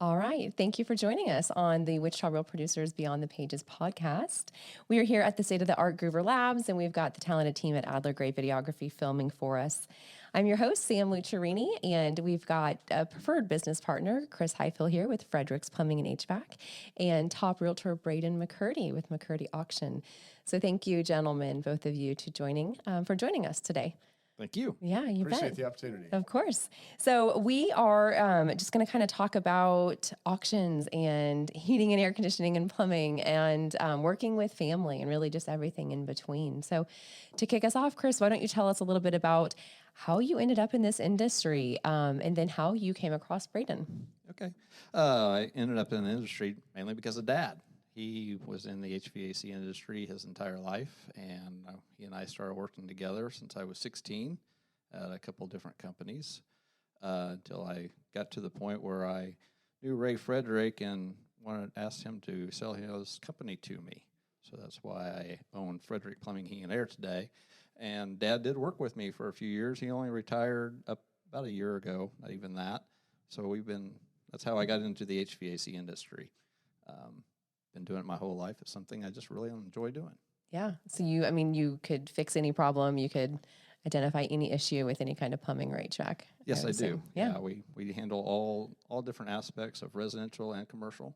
All right. Thank you for joining us on the Wichita Real Producers Beyond the Pages podcast. We are here at the state-of-the-art Groover Labs, and we've got the talented team at Adler Gray Videography filming for us. I'm your host, Sam Lucerini, and we've got a preferred business partner, Chris Highfill, here with Frederick's Plumbing and HVAC, and top realtor Braden McCurdy with McCurdy Auction. So thank you, gentlemen, both of you, for joining us today. Thank you. Yeah, you Appreciate bet. the opportunity. Of course. So we are just going to kind of talk about auctions and heating and air conditioning and plumbing and working with family and really just everything in between. So to kick us off, Chris, why don't you tell us a little bit about how you ended up in this industry and then how you came across Braden? Okay. I ended up in the industry mainly because of Dad. He was in the HVAC industry his entire life, and he and I started working together since I was 16 at a couple different companies until I got to the point where I knew Ray Frederick and asked him to sell his company to me. So that's why I own Frederick Plumbing, Heating, and Air today. And Dad did work with me for a few years. He only retired about a year ago, not even that. So that's how I got into the HVAC industry. Been doing it my whole life. It's something I just really enjoy doing. Yeah. So you could fix any problem. You could identify any issue with any kind of plumbing or HVAC. Yes, I do. Yeah. We handle all different aspects of residential and commercial.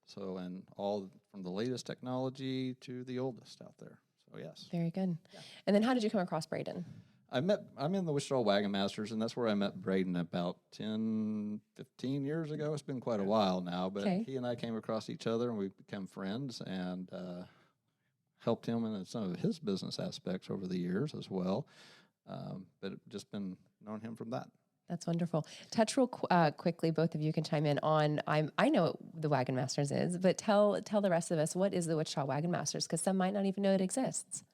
So, and all from the latest technology to the oldest out there. So, yes. Very good. Yeah. And then how did you come across Braden? I'm in the Wichita Wagon Masters, and that's where I met Braden about 10, 15 years ago. It's been quite a while now, but He and I came across each other, and we became friends, and helped him in some of his business aspects over the years as well. But just been knowing him from that. That's wonderful. Touch real quickly, both of you can chime in on, I know what the Wagon Masters is, but tell the rest of us, what is the Wichita Wagon Masters? Because some might not even know it exists.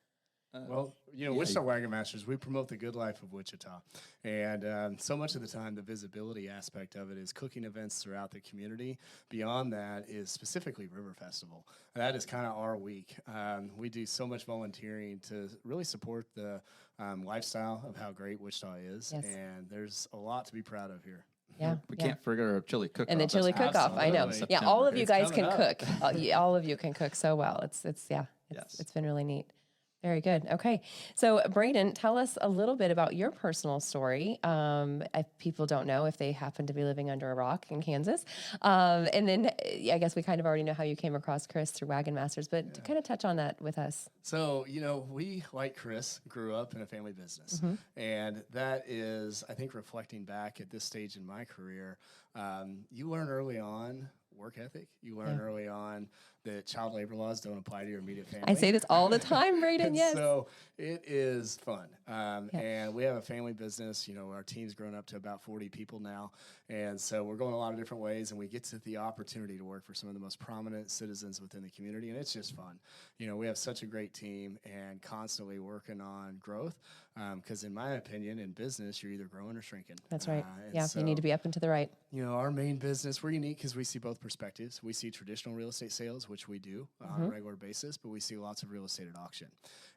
Wichita Wagon Masters, we promote the good life of Wichita. And so much of the time, the visibility aspect of it is cooking events throughout the community. Beyond that is specifically River Festival. That is kind of our week. We do so much volunteering to really support the lifestyle of how great Wichita is. Yes. And there's a lot to be proud of here. Yeah, we can't forget our chili cook-off. And the chili cook-off, I know. Yeah, all of you guys can cook. All of you can cook so well. It's been really neat. Very good. Okay. So, Braden, tell us a little bit about your personal story. If people don't know, if they happen to be living under a rock in Kansas. And then I guess we kind of already know how you came across Chris through Wagon Masters, but to kind of touch on that with us. So, we, like Chris, grew up in a family business. Mm-hmm. And that is, I think, reflecting back at this stage in my career, you learn early on work ethic. You learn early on that child labor laws don't apply to your immediate family. I say this all the time, Braden, yes. So it is fun. And we have a family business. Our team's grown up to about 40 people now. And so we're going a lot of different ways, and we get to the opportunity to work for some of the most prominent citizens within the community, and it's just fun. We have such a great team and constantly working on growth because in my opinion, in business, you're either growing or shrinking. That's right. So, you need to be up and to the right. Our main business, we're unique because we see both perspectives. We see traditional real estate sales, which we do on a regular basis, but we see lots of real estate at auction.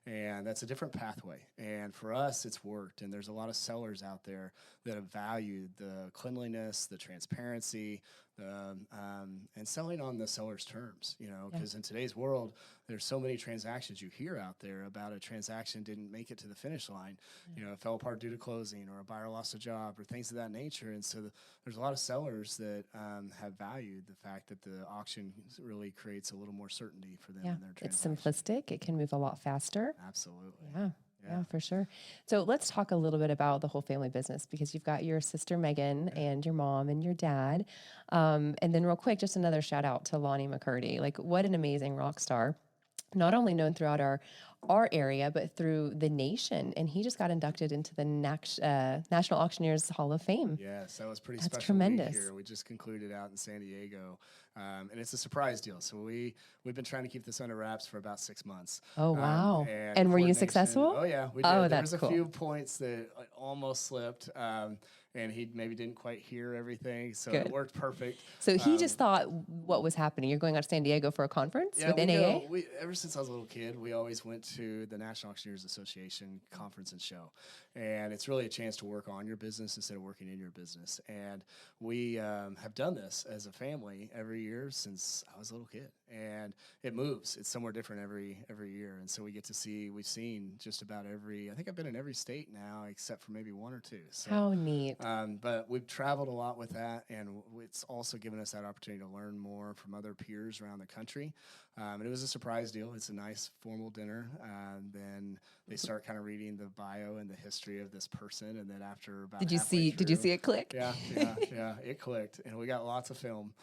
And that's a different pathway. And for us, it's worked. And there's a lot of sellers out there that have valued the cleanliness, the transparency, and selling on the seller's terms, because in today's world, there's so many transactions you hear out there about a transaction didn't make it to the finish line, it fell apart due to closing, or a buyer lost a job, or things of that nature. And so there's a lot of sellers that have valued the fact that the auction really creates a little more certainty for them in their transaction. It's simplistic. It can move a lot faster. Absolutely. Yeah, for sure. So let's talk a little bit about the whole family business, because you've got your sister Megan and your mom and your dad. And then real quick, just another shout out to Lonnie McCurdy. Like, what an amazing rock star. Not only known throughout our area, but through the nation. And he just got inducted into the National Auctioneers Hall of Fame. Yes, that was pretty That's special. Tremendous. Here. We just concluded out in San Diego. And it's a surprise deal. So we've been trying to keep this under wraps for about 6 months. Oh, wow. And were you successful? Oh, yeah. We did. There was a few points that almost slipped. And he maybe didn't quite hear everything, so it worked perfect. So he just thought what was happening. You're going out to San Diego for a conference with NAA? Ever since I was a little kid, we always went to the National Auctioneers Association conference and show. And it's really a chance to work on your business instead of working in your business. And we have done this as a family every year since I was a little kid. And it moves. It's somewhere different every year. And so we get to see, we've seen just about I think I've been in every state now except for maybe one or two. So, how neat. but we've traveled a lot with that, and it's also given us that opportunity to learn more from other peers around the country. And it was a surprise deal. It's a nice formal dinner. Then they start kind of reading the bio and the history of this person, and then after about did you see it click? Yeah, it clicked, and we got lots of film.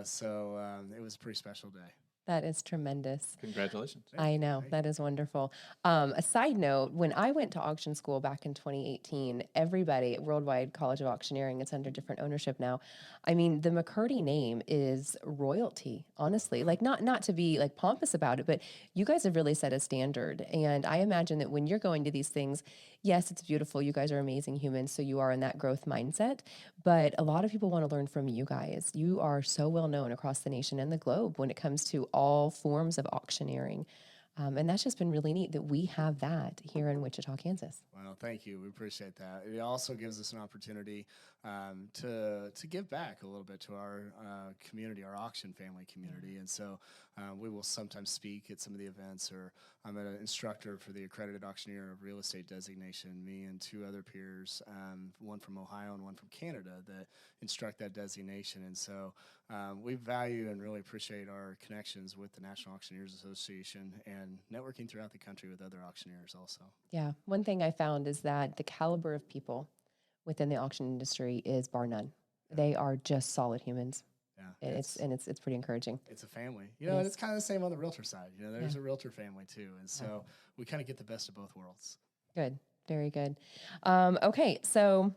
So it was a pretty special day. That is tremendous. Congratulations. I know. That is wonderful. A side note, when I went to auction school back in 2018, everybody at Worldwide College of Auctioneering, it's under different ownership now. I mean, the McCurdy name is royalty, honestly. Like, not to be like pompous about it, but you guys have really set a standard. And I imagine that when you're going to these things, yes, it's beautiful. You guys are amazing humans, so you are in that growth mindset. But a lot of people want to learn from you guys. You are so well known across the nation and the globe when it comes to all forms of auctioneering. And that's just been really neat that we have that here in Wichita, Kansas. Well, thank you. We appreciate that. It also gives us an opportunity to give back a little bit to our community, our auction family community. And so we will sometimes speak at some of the events, or I'm an instructor for the Accredited Auctioneer of Real Estate designation, me and two other peers, one from Ohio and one from Canada, that instruct that designation. And so we value and really appreciate our connections with the National Auctioneers Association and networking throughout the country with other auctioneers also. Yeah. One thing I found is that the caliber of people within the auction industry is bar none. They are just solid humans. Yeah, It's pretty encouraging. It's a family, and it's kind of the same on the realtor side. There's a realtor family too, and so we kind of get the best of both worlds. Good, very good. Okay, so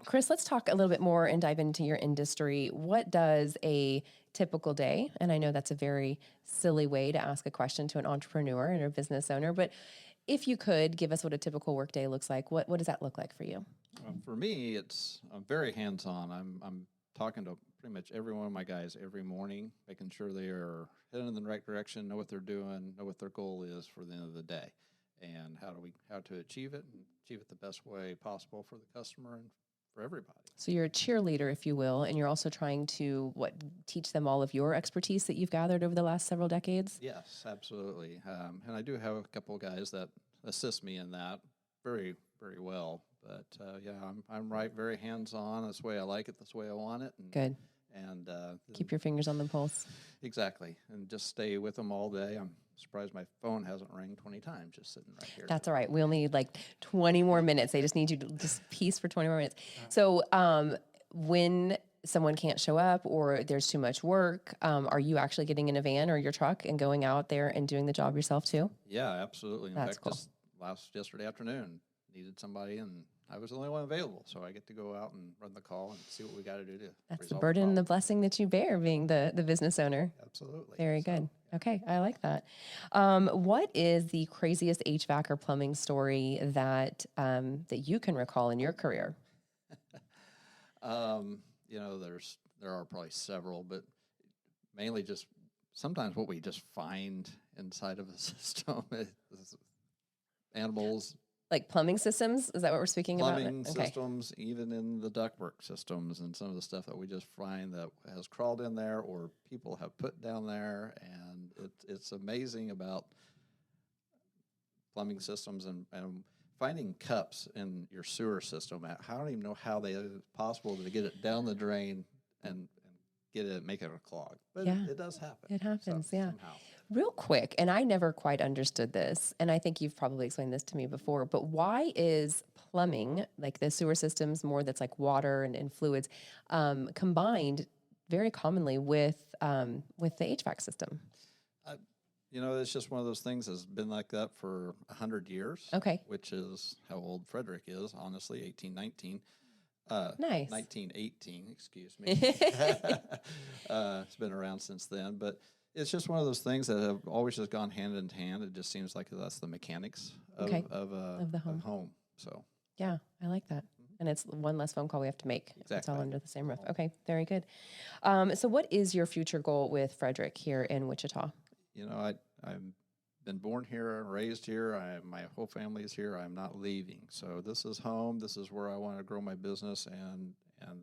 Chris, let's talk a little bit more and dive into your industry. What does a typical day? And I know that's a very silly way to ask a question to an entrepreneur and a business owner, but if you could give us what a typical workday looks like, what does that look like for you? For me, I'm very hands-on. I'm talking to pretty much every one of my guys every morning, making sure they are heading in the right direction, know what they're doing, know what their goal is for the end of the day, and how to achieve it, and achieve it the best way possible for the customer and for everybody. So you're a cheerleader, if you will, and you're also trying to teach them all of your expertise that you've gathered over the last several decades? Yes, absolutely. And I do have a couple of guys that assist me in that very, very well. But I'm right, very hands-on. That's the way I like it. That's the way I want it. And, Good. And keep your fingers on the pulse. Exactly, and just stay with them all day. I'm surprised my phone hasn't rang 20 times just sitting right here. That's all right. We only need like 20 more minutes. They just need you to just peace for 20 more minutes. So when someone can't show up or there's too much work, are you actually getting in a van or your truck and going out there and doing the job yourself too? Yeah, absolutely. In That's fact, cool. just yesterday afternoon, needed somebody, and I was the only one available, so I get to go out and run the call and see what we got to do to That's the resolve burden and the problem. blessing that you bear being the business owner. Absolutely. Very So, good. Okay, I like that. What is the craziest HVAC or plumbing story that you can recall in your career? there are probably several, but mainly just sometimes what we just find inside of a system is animals, Like plumbing systems? Is that what we're speaking plumbing about? Okay. systems, even in the ductwork systems, and some of the stuff that we just find that has crawled in there or people have put down there, and it's amazing about plumbing systems and finding cups in your sewer system. I don't even know how it's possible to get it down the drain and make it a clog, but Yeah. it does happen. It happens, yeah. Somehow. Real quick, and I never quite understood this, and I think you've probably explained this to me before, but why is plumbing, like the sewer systems, more that's like water and fluids, combined very commonly with the HVAC system? It's just one of those things that's been like that for 100 years. Okay. Which is how old Frederick is, honestly, 1819. Nice. 1918, excuse me. It's been around since then, but it's just one of those things that have always just gone hand in hand. It just seems like that's the mechanics of the home. So Yeah, I like that. And it's one less phone call we have to make. It's all Exactly. under the same roof. Okay, very good. So what is your future goal with Frederick here in Wichita? I'm been born here, raised here. My whole family is here. I'm not leaving. So this is home. This is where I want to grow my business, and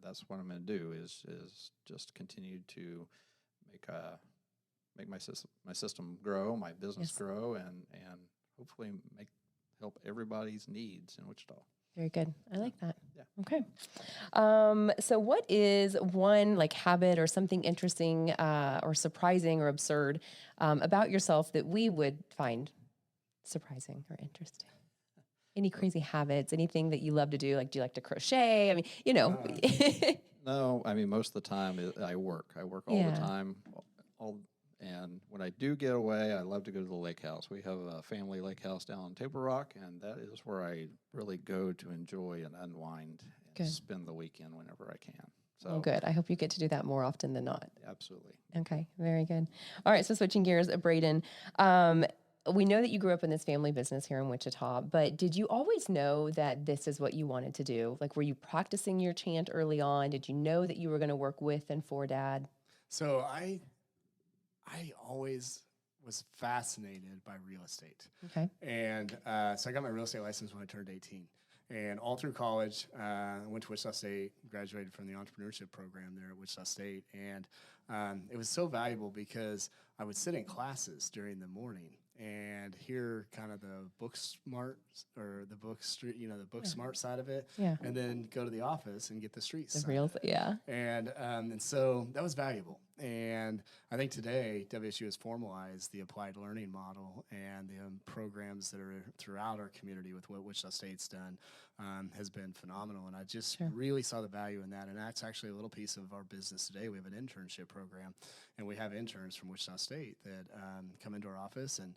that's what I'm going to do is just continue to make my system grow, my business grow, and hopefully help everybody's needs in Wichita. Very good. I like that. Yeah. Okay. So what is one like habit or something interesting or surprising or absurd about yourself that we would find surprising or interesting? Any crazy habits, anything that you love to do? Like, do you like to crochet? I mean, you know. No, I mean, most of the time I work. I work all the time. And when I do get away, I love to go to the lake house. We have a family lake house down in Table Rock, and that is where I really go to enjoy and unwind and spend the weekend whenever I can. So well, good. I hope you get to do that more often than not. Absolutely. Okay, very good. All right, so switching gears, Braden, we know that you grew up in this family business here in Wichita, but did you always know that this is what you wanted to do? Like, were you practicing your chant early on? Did you know that you were going to work with and for Dad? So I always was fascinated by real estate. Okay. And so I got my real estate license when I turned 18. And all through college, I went to Wichita State, graduated from the entrepreneurship program there at Wichita State. And it was so valuable because I would sit in classes during the morning and hear kind of the book smart or the book street, the book smart side of it. Yeah. And then go to the office and get the streets. The real, yeah. And so that was valuable. And I think today WSU has formalized the applied learning model, and the programs that are throughout our community with what Wichita State's done has been phenomenal. And I just really saw the value in that. And that's actually a little piece of our business today. We have an internship program, and we have interns from Wichita State that come into our office. And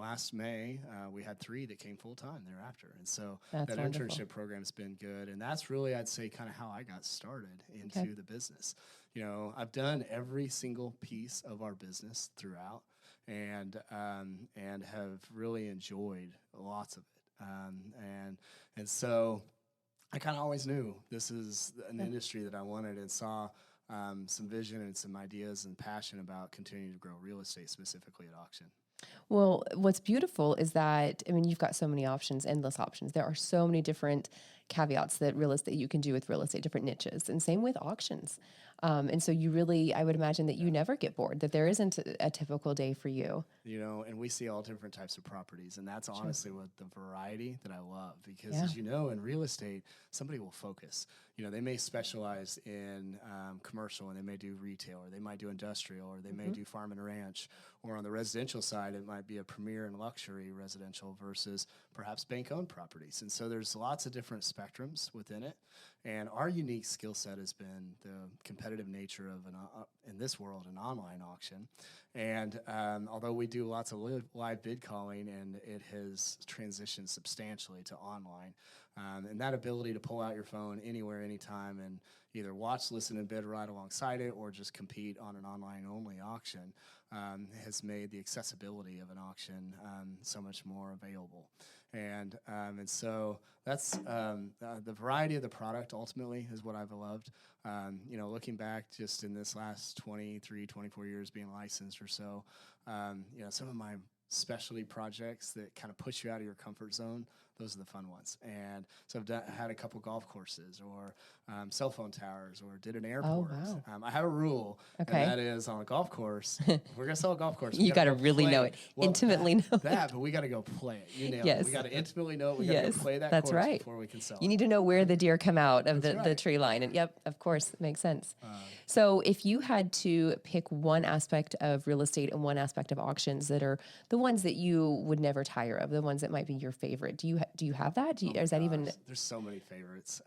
last May, we had 3 that came full-time thereafter. And so that internship program's been good. And that's really, I'd say, kind of how I got started into the business. I've done every single piece of our business throughout and have really enjoyed lots of it. And so I kind of always knew this is an industry that I wanted, and saw some vision and some ideas and passion about continuing to grow real estate, specifically at auction. Well, what's beautiful is that, I mean, you've got so many options, endless options. There are so many different caveats that you can do with real estate, different niches, and same with auctions. And so you really, I would imagine that you never get bored, that there isn't a typical day for you. And we see all different types of properties, and that's honestly what the variety that I love, because as you know, in real estate, somebody will focus. They may specialize in commercial, and they may do retail, or they might do industrial, or they may do farm and ranch, or on the residential side, it might be a premier and luxury residential versus perhaps bank-owned properties. And so there's lots of different spectrums within it. And our unique skill set has been the competitive nature of in this world, an online auction. And although we do lots of live bid calling, and it has transitioned substantially to online, and that ability to pull out your phone anywhere, anytime, and either watch, listen, and bid right alongside it, or just compete on an online-only auction, has made the accessibility of an auction so much more available. And so that's the variety of the product ultimately is what I've loved. Looking back just in this last 23, 24 years being licensed or so, some of my specialty projects that kind of push you out of your comfort zone, those are the fun ones. And so I've had a couple golf courses, or cell phone towers, or did an airport. Oh, wow. I have a rule, and that is on a golf course, if we're going to sell a golf course, you got to really know it, intimately know it. But we got to go play it. You nailed it. We got to intimately know it. We got to go play that course before we can sell it. You need to know where the deer come out of the tree line. And of course, it makes sense. So if you had to pick one aspect of real estate and one aspect of auctions that are the ones that you would never tire of, the ones that might be your favorite, do you have that? Is that even? There's so many favorites.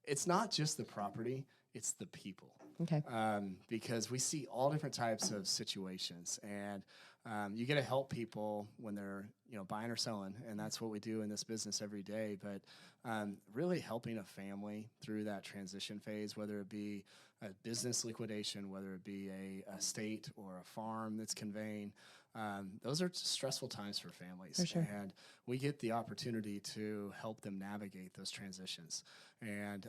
It's not just the property, it's the people. Okay. Because we see all different types of situations, and you get to help people when they're buying or selling, and that's what we do in this business every day. But really helping a family through that transition phase, whether it be a business liquidation, whether it be a estate or a farm that's conveying, those are stressful times for families. For sure. And we get the opportunity to help them navigate those transitions, and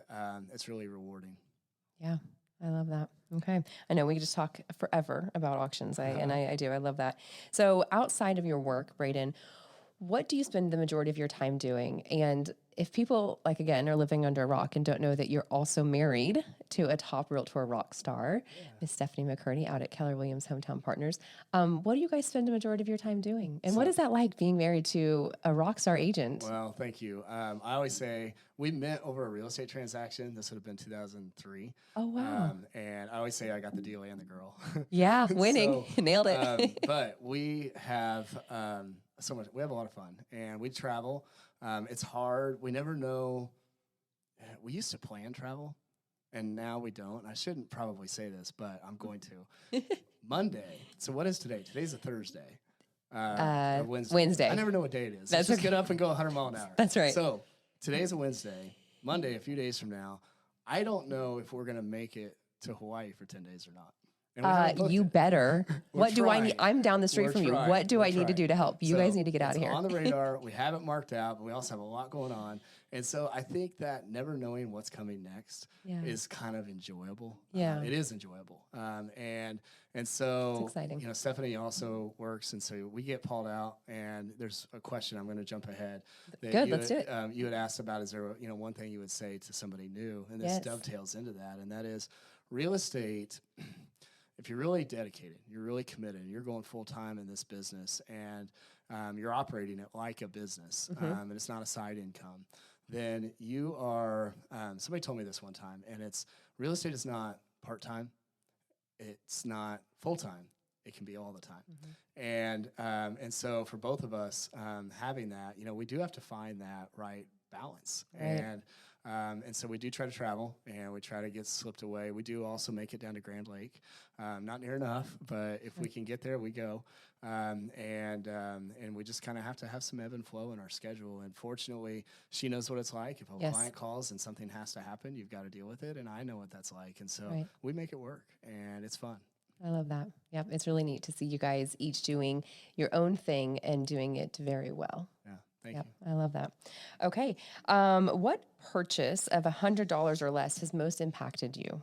it's really rewarding. Yeah. I love that. Okay. I know we could just talk forever about auctions. I do. I love that. So outside of your work, Braden, what do you spend the majority of your time doing? And if people, like, again, are living under a rock and don't know that you're also married to a top realtor rock star, Miss Stephanie McCurdy out at Keller Williams Hometown Partners, what do you guys spend the majority of your time doing? And what is that like being married to a rock star agent? Well, thank you. I always say we met over a real estate transaction. This would have been 2003. Oh, wow. And I always say I got the deal and the girl. Yeah, winning. Nailed it. But we have so much. We have a lot of fun, and we travel. It's hard. We never know. We used to plan travel, and now we don't. I shouldn't probably say this, but I'm going to. Monday. So what is today? Today's a Thursday. Or Wednesday. I never know what day it is. That's Let's just okay. get up and go 100 mile an hour. That's right. So today's a Wednesday. Monday, a few days from now, I don't know if we're going to make it to Hawaii for 10 days or not. And we haven't booked You it. better. We're What do I need? trying. I'm down the street We're from you. trying. What do We're I need to trying. do to help? You So guys need to get out it's of here. on the radar. We have it marked out, but we also have a lot going on. And so I think that never knowing what's coming next Yeah. is kind of enjoyable. Yeah. It is enjoyable. And so, It's exciting. you know, Stephanie also works, and so we get called out, and there's a question. I'm going to jump ahead. that Good, you let's had, do it. You had asked about, is there, one thing you would say to somebody new? And this Yes. dovetails into that, and that is real estate. If you're really dedicated, you're really committed, you're going full time in this business, and you're operating it like a business, and it's not a side income, then you are. Somebody told me this one time, and it's real estate is not part time, it's not full time. It can be all the time, and so for both of us, having that, we do have to find that right balance, Right. And so we do try to travel, and we try to get slipped away. We do also make it down to Grand Lake, not near enough, but if we can get there, we go. And we just kind of have to have some ebb and flow in our schedule. And fortunately, she knows what it's like. If a Yes. client calls and something has to happen, you've got to deal with it. And I know what that's like. And so Right. we make it work, and it's fun. I love that. Yep. It's really neat to see you guys each doing your own thing and doing it very well. Yeah. Thank Yep. you. I love that. Okay. What purchase of $100 or less has most impacted you,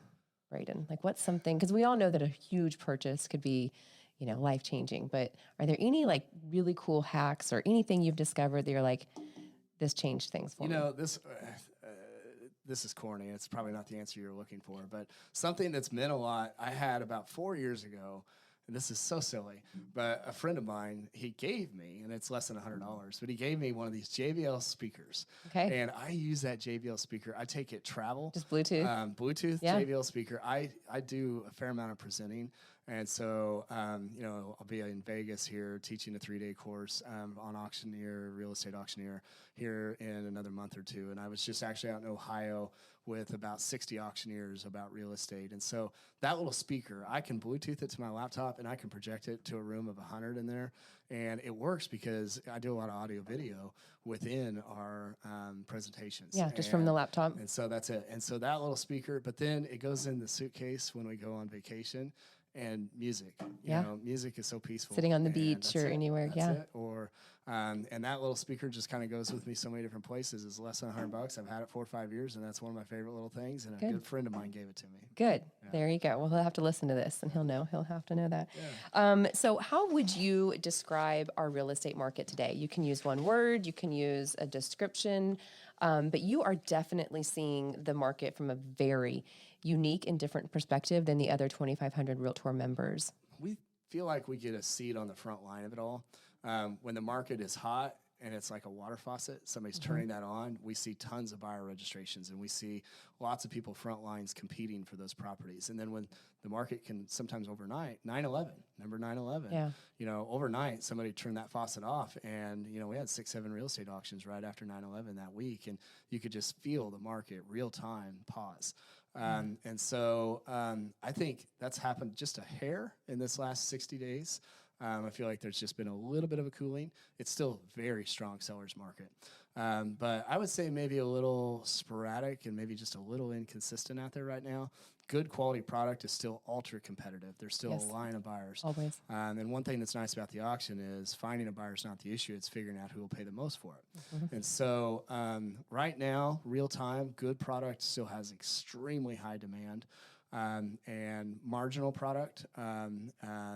Braden? Like, what's something, because we all know that a huge purchase could be, life-changing, but are there any like really cool hacks or anything you've discovered that you're like, this changed things for me? This is corny. It's probably not the answer you're looking for, but something that's meant a lot. I had about 4 years ago, and this is so silly, but a friend of mine, he gave me, and it's less than $100, but he gave me one of these JBL speakers. Okay. And I use that JBL speaker. I take it travel. Just Bluetooth? Bluetooth Yeah. JBL speaker. I do a fair amount of presenting. And so, I'll be in Vegas here teaching a 3-day course on real estate auctioneer here in another month or two. And I was just actually out in Ohio with about 60 auctioneers about real estate. And so that little speaker, I can Bluetooth it to my laptop and I can project it to a room of 100 in there. And it works because I do a lot of audio video within our presentations. Yeah, just from the laptop. And so that's it. And so that little speaker, but then it goes in the suitcase when we go on vacation. And music, music is so peaceful. Sitting on the and beach that's or it. anywhere, That's yeah. it. Or, and that little speaker just kind of goes with me so many different places. It's less than $100. I've had it 4 or 5 years, and that's one of my favorite little things. And a good friend of mine gave it to me. Good. There you go. Well, he'll have to listen to this and he'll know. He'll have to know that. Yeah. So how would you describe our real estate market today? You can use one word, you can use a description, but you are definitely seeing the market from a very unique and different perspective than the other 2,500 Realtor members. We feel like we get a seat on the front line of it all. When the market is hot and it's like a water faucet, somebody's turning that on, we see tons of buyer registrations, and we see lots of people front lines competing for those properties. And then when the market can sometimes overnight, 9/11, remember 9/11? Yeah. Overnight somebody turned that faucet off, and we had 6-7 real estate auctions right after 9/11 that week, and you could just feel the market real time pause. And so I think that's happened just a hair in this last 60 days. I feel like there's just been a little bit of a cooling. It's still a very strong seller's market. But I would say maybe a little sporadic and maybe just a little inconsistent out there right now. Good quality product is still ultra competitive. There's still Yes. a line of buyers. Always. And one thing that's nice about the auction is finding a buyer is not the issue. It's figuring out who will pay the most for it. And so right now, real time, good product still has extremely high demand. and marginal product,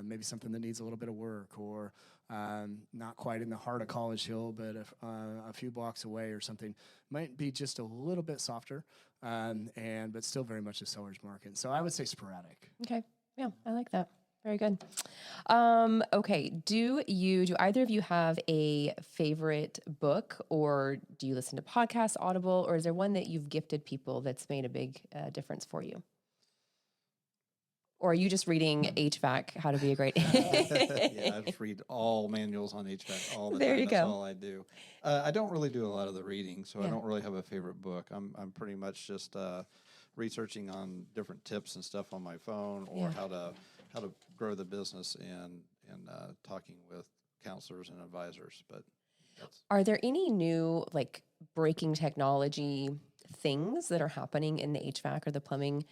maybe something that needs a little bit of work, or not quite in the heart of College Hill, but a few blocks away or something, might be just a little bit softer, but still very much a seller's market. So I would say sporadic. Okay. Yeah, I like that. Very good. Okay. Do either of you have a favorite book, or do you listen to podcasts, Audible, or is there one that you've gifted people that's made a big difference for you? Or are you just reading HVAC, how to be a great... Yeah, I just read all manuals on HVAC all the There time. you That's go. all I do. I don't really do a lot of the reading, so Yeah. I don't really have a favorite book. I'm pretty much just researching on different tips and stuff on my phone, or Yeah. how to grow the business, and talking with counselors and advisors. But that's, Are there any new, like, breaking technology things that are happening in the HVAC or the plumbing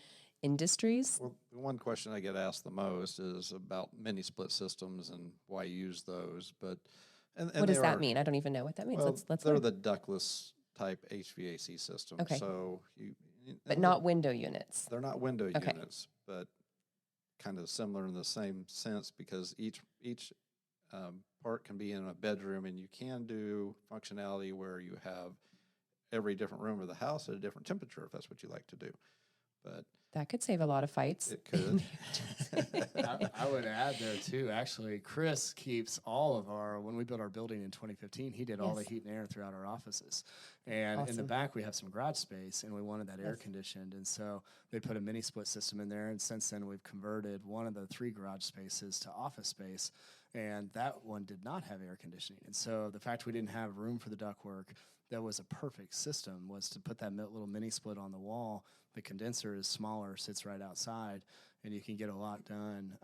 industries? well, the one question I get asked the most is about mini split systems and why use those. But and What does they that are- mean? I don't even know what that means. Well, Let's they're learn. the ductless type HVAC system. Okay. So But not window units. they're not window Okay. units, but kind of similar in the same sense, because each part can be in a bedroom, and you can do functionality where you have every different room of the house at a different temperature, if that's what you like to do. But That could save a lot of fights. it could. I would add there too, actually, Chris keeps all of when we built our building in 2015, he did all the Yes. heat and air throughout our offices. And in the Awesome. back, we have some garage space, and we wanted that air Yes. conditioned. And so they put a mini split system in there. And since then, we've converted one of the 3 garage spaces to office space. And that one did not have air conditioning. And so the fact we didn't have room for the ductwork, that was a perfect system, was to put that little mini split on the wall. The condenser is smaller, sits right outside, and you can get a lot done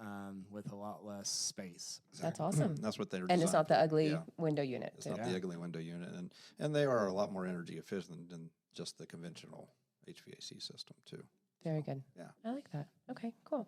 with a lot less space. That's awesome. That's what they're. And it's not the designed for. ugly Yeah. window unit. It's too. not Yeah. the ugly window unit, and they are a lot more energy efficient than just the conventional HVAC system too. Very good. Yeah. I like that. Okay, cool.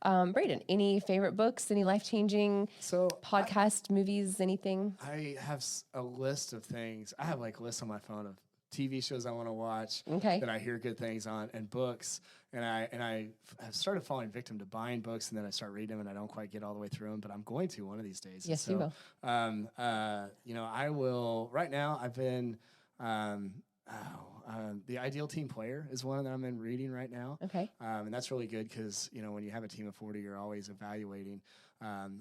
Braden, any favorite books, any life-changing So podcast, movies, anything? I have a list of things. I have like lists on my phone of TV shows I want to watch Okay. that I hear good things on, and books. And I have started falling victim to buying books, and then I start reading them, and I don't quite get all the way through them, but I'm going to one of these days. Yes, and you will. I will. Right now, I've been. The Ideal Team Player is one that I'm in reading right now. Okay. And that's really good because, when you have a team of 40, you're always evaluating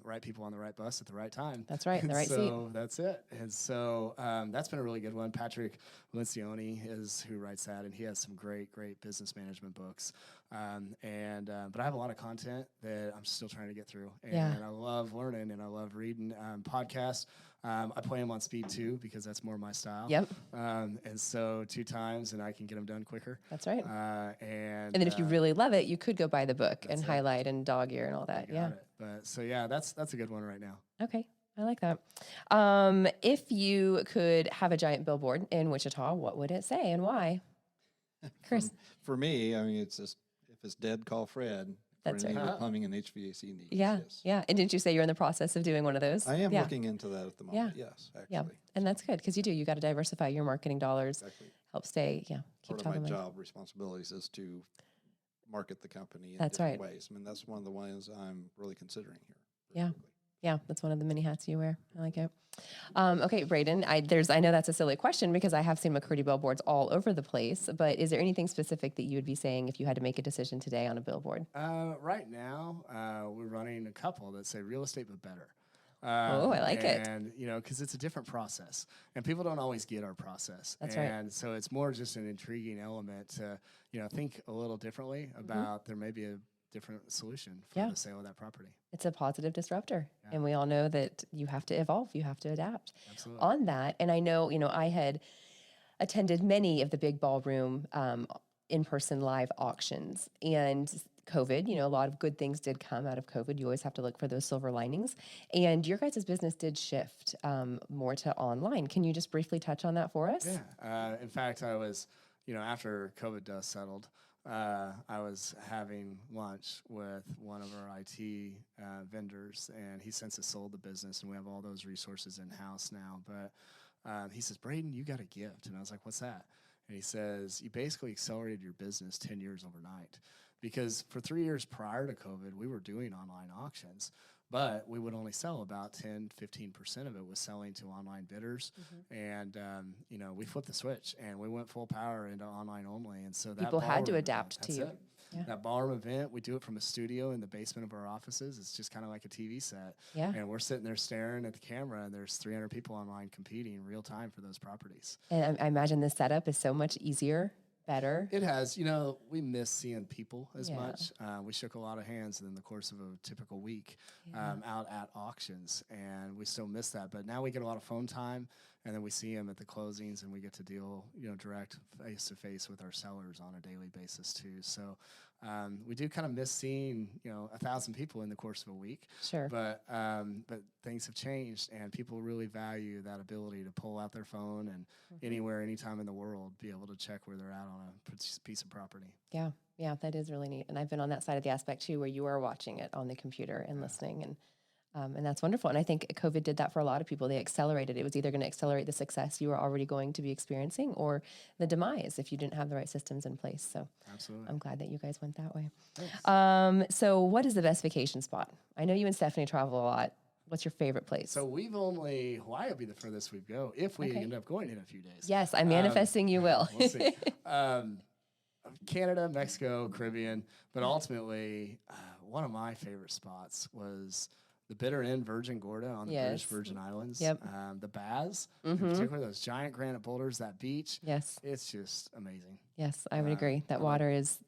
right people on the right bus at the right time. That's right, in the right seat. So that's it. And so that's been a really good one. Patrick Lencioni is who writes that, and he has some great business management books. But I have a lot of content that I'm still trying to get through. And Yeah. I love learning, and I love reading podcasts. I play them on speed too, because that's more my style. Yep. And so 2 times, and I can get them done quicker. That's right. And And then if you really love it, you could go buy the book and it. highlight and dog ear and all that. got Yeah. it. But so yeah, that's a good one right now. Okay. I like that. If you could have a giant billboard in Wichita, what would it say and why? Chris. For me, I mean, it's just, if it's dead, call Fred. That's for any right. of the plumbing and HVAC needs. Yeah. Yes. Yeah. And didn't you say you're in the process of doing one of those? I am Yeah. looking into that at the moment. Yes, actually. Yeah. And that's good because you got to diversify your marketing dollars. Exactly. Help stay, keep Part of top my of mind. job responsibilities is to market the company in That's different right. ways. I mean, that's one of the ones I'm really considering here. Yeah. Yeah, that's one of the many hats you wear. I like it. Okay, Braden, I know that's a silly question because I have seen McCurdy billboards all over the place, but is there anything specific that you would be saying if you had to make a decision today on a billboard? Right now, we're running a couple that say real estate but better. Oh, I like it. And, because it's a different process, and people don't always get our process. That's right. And so it's more just an intriguing element to, think a little differently about there may be a different solution for Yeah. the sale of that property. It's a positive disruptor, and we all know that you have to evolve, you have to adapt. Absolutely. On that, and I know, I had attended many of the big ballroom in-person live auctions, and COVID, a lot of good things did come out of COVID. You always have to look for those silver linings. And your guys' business did shift more to online. Can you just briefly touch on that for us? Yeah. In fact, I was, after COVID dust settled, I was having lunch with one of our IT vendors, and he since has sold the business, and we have all those resources in-house now. But he says, Braden, you got a gift. And I was like, what's that? And he says, you basically accelerated your business 10 years overnight. because for 3 years prior to COVID, we were doing online auctions, but we would only sell about 10-15% of it was selling to online bidders. And, you know, we flipped the switch and we went full power into online only. And so that People had to ballroom adapt event, to you. that's it. That ballroom event, we do it from a studio in the basement of our offices. It's just kind of like a TV set. Yeah. And we're sitting there staring at the camera, and there's 300 people online competing real time for those properties. And I imagine this setup is so much easier, better. It has. You know, we miss seeing people as Yeah. much. We shook a lot of hands in the course of a typical week out at auctions, and we still miss that. But now we get a lot of phone time, and then we see them at the closings, and we get to deal, you know, direct face-to-face with our sellers on a daily basis too. So we do kind of miss seeing, you know, 1,000 people in the course of a week. Sure. But things have changed, and people really value that ability to pull out their phone and anywhere, anytime in the world, be able to check where they're at on a piece of property. Yeah. Yeah, that is really neat. And I've been on that side of the aspect too, where you are watching it on the computer and listening, and that's wonderful. And I think COVID did that for a lot of people. They accelerated. It was either going to accelerate the success you were already going to be experiencing or the demise if you didn't have the right systems in place. So Absolutely. I'm glad that you guys went that way. Thanks. So what is the best vacation spot? I know you and Stephanie travel a lot. What's your favorite place? So Hawaii will be the furthest we go if we end up going in a few days. Yes, I'm manifesting you will. We'll see. Canada, Mexico, Caribbean, but ultimately, one of my favorite spots was the Bitter End Virgin Gorda on the British Virgin Islands. Yep. The Baz, in particular, those giant granite boulders, that beach. Yes. It's just amazing. Yes, I would agree. That water is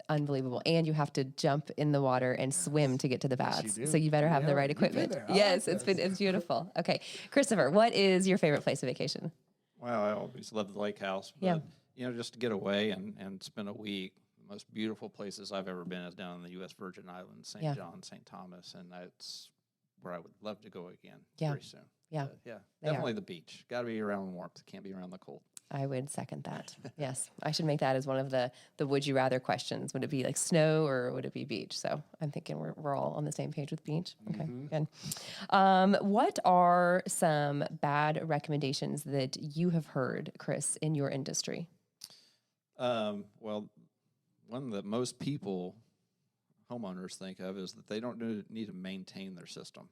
unbelievable. And you have to jump in the water and swim to get to the baths. do. So you better have the Yeah, right you've been equipment. there. I Yes, like it's beautiful. Okay. Christopher, what is your favorite place of vacation? Well, I always loved the lake house, but, Yeah. you know, just to get away and spend a week, the most beautiful places I've ever been is down in the U.S. Virgin Islands, St. Yeah. John, St. Thomas, and that's where I would love to go again Yeah. very soon. Yeah. But yeah, They are. definitely the beach. Got to be around warmth. Can't be around the cold. I would second that. Yes. I should make that as one of the would you rather questions. Would it be like snow or would it be beach? So I'm thinking we're all on the same page with beach. Okay, good. What are some bad recommendations that you have heard, Chris, in your industry? Well, one that most people, homeowners, think of is that they don't need to maintain their system.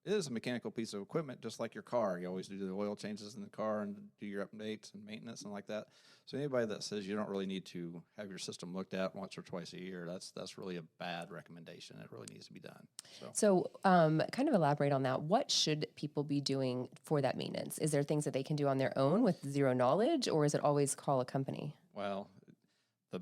It is a mechanical piece of equipment, just like your car. You always do the oil changes in the car and do your updates and maintenance and like that. So anybody that says you don't really need to have your system looked at once or twice a year, that's really a bad recommendation. It really needs to be done. So kind of elaborate on that. What should people be doing for that maintenance? Is there things that they can do on their own with zero knowledge, or is it always call a company? Well, the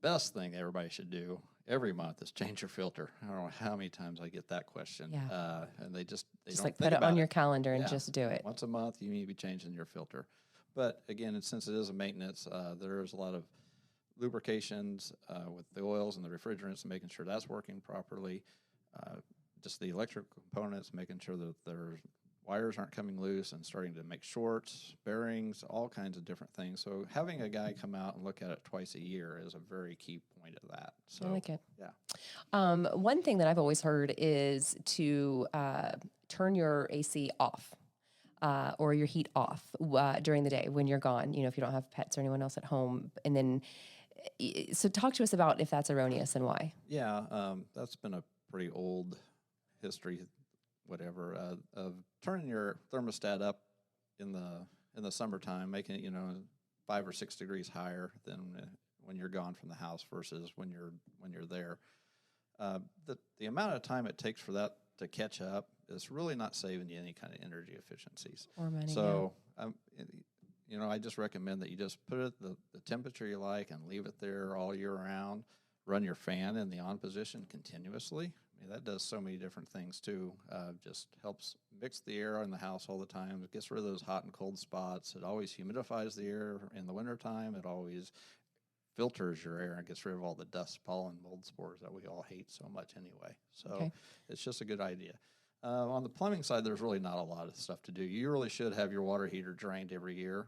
best thing everybody should do every month is change your filter. I don't know how many times I get that question. Yeah. And they don't Like think put it about on your calendar and Yeah. just do it. Once a month, you need to be changing your filter. But again, since it is a maintenance, there is a lot of lubrications with the oils and the refrigerants and making sure that's working properly. Just the electrical components, making sure that their wires aren't coming loose and starting to make shorts, bearings, all kinds of different things. So having a guy come out and look at it twice a year is a very key point of that. So I like it. Yeah. One thing that I've always heard is to turn your AC off or your heat off during the day when you're gone, you know, if you don't have pets or anyone else at home. And then, so talk to us about if that's erroneous and why. Yeah, that's been a pretty old history, whatever, of turning your thermostat up in the summertime, making it 5 or 6 degrees higher than when you're gone from the house versus when you're there. The amount of time it takes for that to catch up is really not saving you any kind of energy efficiencies. Or money. So I just recommend that you just put it the temperature you like and leave it there all year round. Run your fan in the on position continuously. I mean, that does so many different things too. Just helps mix the air in the house all the time. It gets rid of those hot and cold spots. It always humidifies the air in the wintertime. It always filters your air and gets rid of all the dust, pollen, mold spores that we all hate so much anyway. So It's just a good idea. On the plumbing side, there's really not a lot of stuff to do. You really should have your water heater drained every year.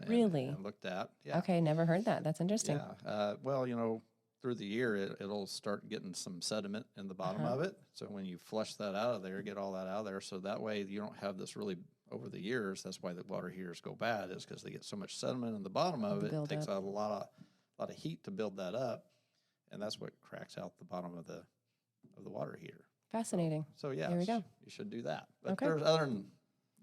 Really? And looked at. Yeah. Okay, never heard that. That's interesting. Yeah. Well, through the year, it'll start getting some sediment in the bottom of it. So when you flush that out of there, get all that out of there. So that way you don't have this really, over the years, that's why the water heaters go bad, is because they get so much sediment in the bottom of it. It takes out a lot lot of heat to build that up, and that's what cracks out the bottom of the water heater. Fascinating. So yeah, There we go. you should do that. But Okay. there's other than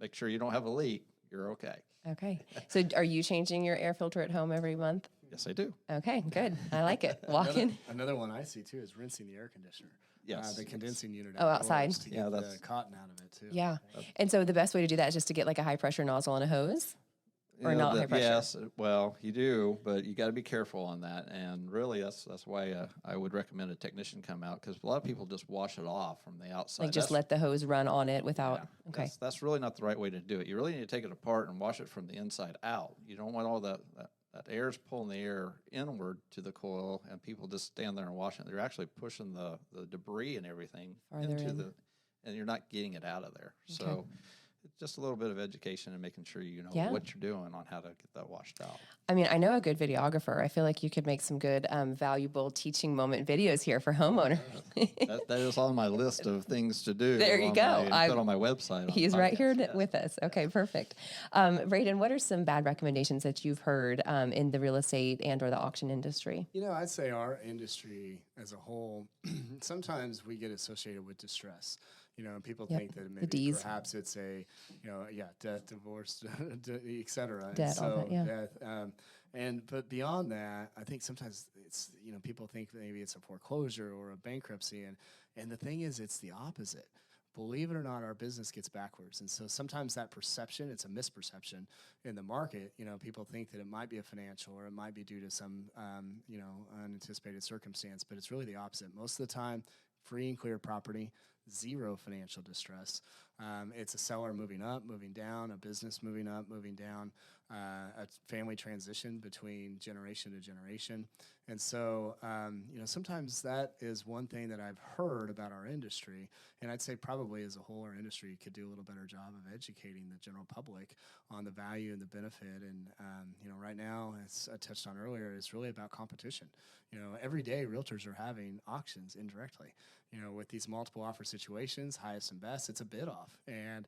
make sure you don't have a leak. You're okay. Okay. So are you changing your air filter at home every month? Yes, I do. Okay, good. I like it. Walking. Another one I see too is rinsing the air conditioner. Yes. The condensing unit. Oh, outside. outdoors to Yeah, get the that's- cotton out of it too. Yeah. And so the best way to do that is just to get like a high pressure nozzle and a hose? Or You know, not high pressure? Yes, well, you do, but you got to be careful on that. And really, that's why I would recommend a technician come out, because a lot of people just wash it off from the outside. Like just let the hose run on it without, Yeah, okay. That's really not the right way to do it. You really need to take it apart and wash it from the inside out. You don't want all that air's pulling the air inward to the coil, and people just stand there and wash it. They're actually pushing the debris and everything Farther into in. and you're not getting it out of there. Okay. So it's just a little bit of education and making sure you know Yeah. what you're doing on how to get that washed out. I mean, I know a good videographer. I feel like you could make some good, valuable teaching moment videos here for homeowners. That is on my list of things to do. There you go. Put on my website. He's right here with us. Okay, perfect. Braden, what are some bad recommendations that you've heard in the real estate and or the auction industry? You know, I'd say our industry as a whole, sometimes we get associated with distress. You know, and people Yep, think that the maybe Ds. perhaps it's a, death, divorce, et cetera. Debt, all that, yeah. Death, but beyond that, I think sometimes it's, people think maybe it's a foreclosure or a bankruptcy. And the thing is, it's the opposite. Believe it or not, our business gets backwards. And so sometimes that perception, it's a misperception in the market. People think that it might be a financial or it might be due to some, unanticipated circumstance, but it's really the opposite. Most of the time, free and clear property, zero financial distress. It's a seller moving up, moving down, a business moving up, moving down, a family transition between generation to generation. And so, sometimes that is one thing that I've heard about our industry. And I'd say probably as a whole, our industry could do a little better job of educating the general public on the value and the benefit. And, right now, as I touched on earlier, it's really about competition. Every day realtors are having auctions indirectly. With these multiple offer situations, highest and best, it's a bid off. And,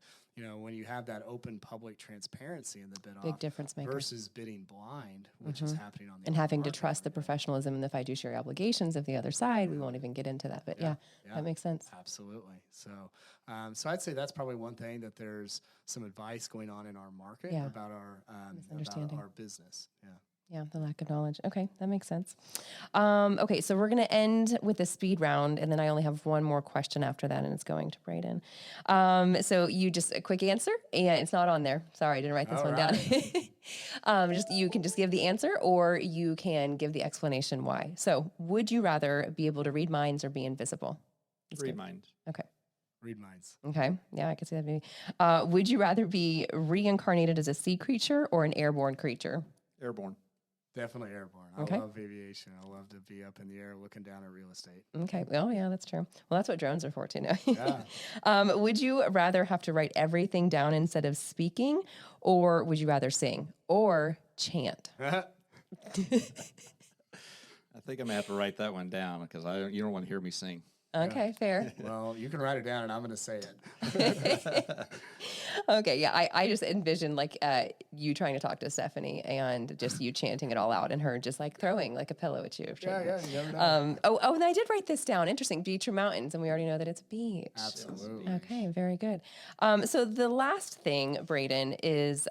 when you have that open public transparency in the bid Big off difference maker. versus bidding blind, which is happening on the And open having to market trust the right now. professionalism and the fiduciary obligations of the other side. We won't even get into that, but yeah, that makes sense. Absolutely. So, so I'd say that's probably one thing, that there's some advice going on in our market Yeah. about our Misunderstanding. business. Yeah. Yeah, the lack of knowledge. Okay, that makes sense. Okay, so we're going to end with a speed round, and then I only have one more question after that, and it's going to Braden. So you just a quick answer? Yeah, it's not on there. Sorry, I didn't write this All one down. You can just give the answer, or you can give the explanation why. So, would you rather be able to read minds or be invisible? Read minds. Okay. Read minds. Okay. Yeah, I can see that maybe. Would you rather be reincarnated as a sea creature or an airborne creature? Airborne. Definitely airborne. Okay. I love aviation. I love to be up in the air looking down at real estate. Okay. Oh, yeah, that's true. Well, that's what drones are for, too. Now. Yeah. Would you rather have to write everything down instead of speaking, or would you rather sing or chant? I think I'm gonna have to write that one down, because you don't want to hear me sing. Okay, fair. Well, you can write it down and I'm going to say it. Okay, yeah, I just envisioned like you trying to talk to Stephanie and just you chanting it all out and her just like throwing like a pillow at you. Yeah, you never know. And I did write this down. Interesting. Beach or mountains, and we already know that it's beach. Absolutely. Okay, very good. So the last thing, Braden, is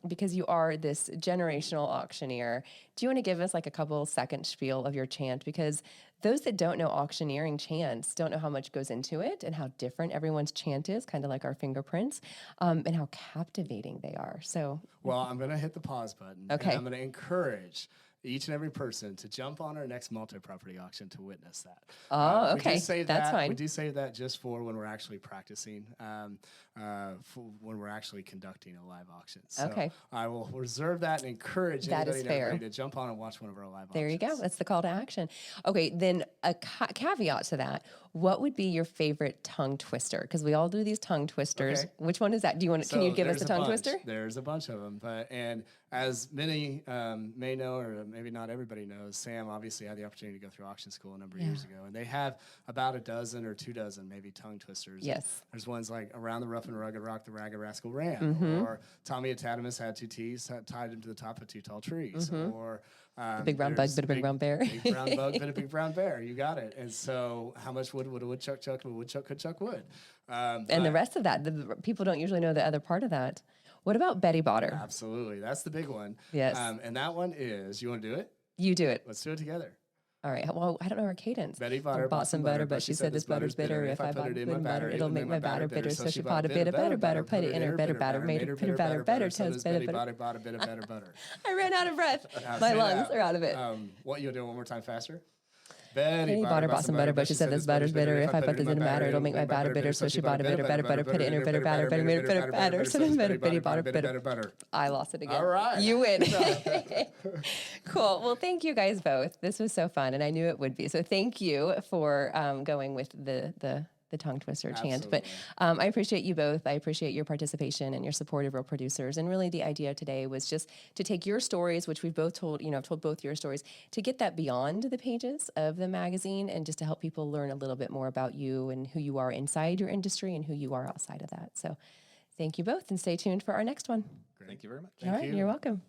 because you are this generational auctioneer, do you want to give us like a couple second spiel of your chant? Because those that don't know auctioneering chants don't know how much goes into it and how different everyone's chant is, kind of like our fingerprints, and how captivating they are. So, Well, I'm going to hit the pause button. Okay. And I'm going to encourage each and every person to jump on our next multi-property auction to witness that. Oh, We do okay. save That's that. fine. We do save that just for when we're actually practicing, when we're actually conducting a live auction. So Okay. I will reserve that and encourage That is anybody and fair. everybody to jump on and watch one of our live auctions. there you go. That's the call to action. Okay, then a caveat to that. What would be your favorite tongue twister? Because we all do these tongue twisters. Okay. Which one is that? Can you give us there's a tongue bunch. twister? There's a bunch of them, as many may know, or maybe not everybody knows, Sam obviously had the opportunity to go through auction school a number of years ago, and they have about a dozen or 2 dozen maybe tongue twisters. Yes. There's ones like Around the Rough and Rugged Rock, the Ragged Rascal Ram, or Tommy Atatimus had 2 T's tied him to the top of 2 tall trees, or Big brown bug, bit a big brown bear. Big brown bug, bit a big brown bear. You got it. And so, how much wood would a woodchuck chuck? A woodchuck could chuck wood. And the rest of that, the people don't usually know the other part of that. What about Betty Botter? Absolutely. That's the big one. Yes. And that one is, you want to do it? You do it. Let's do it together. All right. Well, I don't know her cadence. Betty Botter bought some butter, but she said this butter's bitter. If I put it in my batter, it'll make my batter bitter. So she bought a bit of butter, put it in her better batter, made her bitter batter, toast Betty butter. bought a bit of butter. I ran out of breath. My lungs are out of it. What, you'll do it one more time faster? Betty Botter bought some butter, but she said this butter's bitter. If I put this in a batter, it'll make my batter bitter. So she bought a bit of butter, put it in her bitter batter, made her bitter batter. So then Betty Botter bitter. I lost it again. All right. You win. Cool. Well, thank you guys both. This was so fun, and I knew it would be. So thank you for going with the tongue twister chant. But I appreciate you both. I appreciate your participation and your support of Real Producers. And really the idea today was just to take your stories, which we've both told, I've told both your stories, to get that beyond the pages of the magazine and just to help people learn a little bit more about you and who you are inside your industry and who you are outside of that. So thank you both, and stay tuned for our next one. Thank you very much. All right, you're welcome.